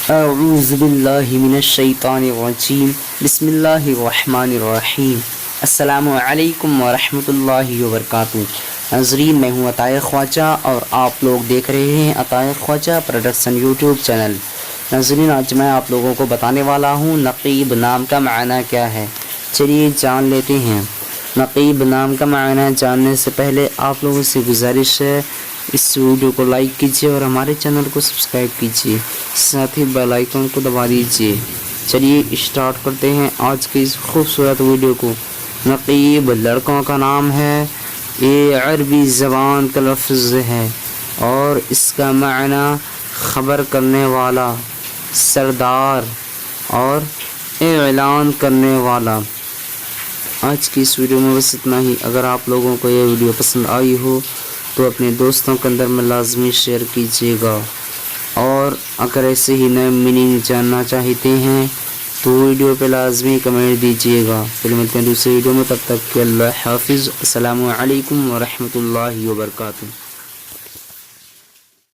اعوذ باللہ من الشیطان الرجیم بسم اللہ الرحمن الرحیم السلام علیکم ورحمۃ اللہ وبرکاتہ۔ ناظرین، میں ہوں عطائے خواجہ اور آپ لوگ دیکھ رہے ہیں عطائے خواجہ پروڈکشن یوٹیوب چینل۔ ناظرین، آج میں آپ لوگوں کو بتانے والا ہوں نقیب نام کا معنی کیا ہے۔ چلیے جان لیتے ہیں۔ نقیب نام کا معنی جاننے سے پہلے آپ لوگوں سے گزارش ہے اس ویڈیو کو لائک کیجیے اور ہمارے چینل کو سبسکرائب کیجیے، ساتھ ہی بیل آئیکن کو دبا دیجیے۔ چلیے اسٹارٹ کرتے ہیں آج کی اس خوبصورت ویڈیو کو۔ نقیب لڑکوں کا نام ہے، یہ عربی زبان کا لفظ ہے اور اس کا معنی خبر کرنے والا، سردار اور اعلان کرنے والا۔ آج کی اس ویڈیو میں بس اتنا ہی۔ اگر آپ لوگوں کو یہ ویڈیو پسند آئی ہو تو اپنے دوستوں کے اندر میں لازمی شیئر کیجیے گا، اور اگر ایسے ہی نئے میننگ جاننا چاہتے ہیں تو ویڈیو پہ لازمی کمنٹ دیجیے گا۔ پھر ملتے ہیں دوسرے ویڈیو میں، تب تک کہ اللہ حافظ۔ السلام علیکم ورحمۃ اللہ وبرکاتہ۔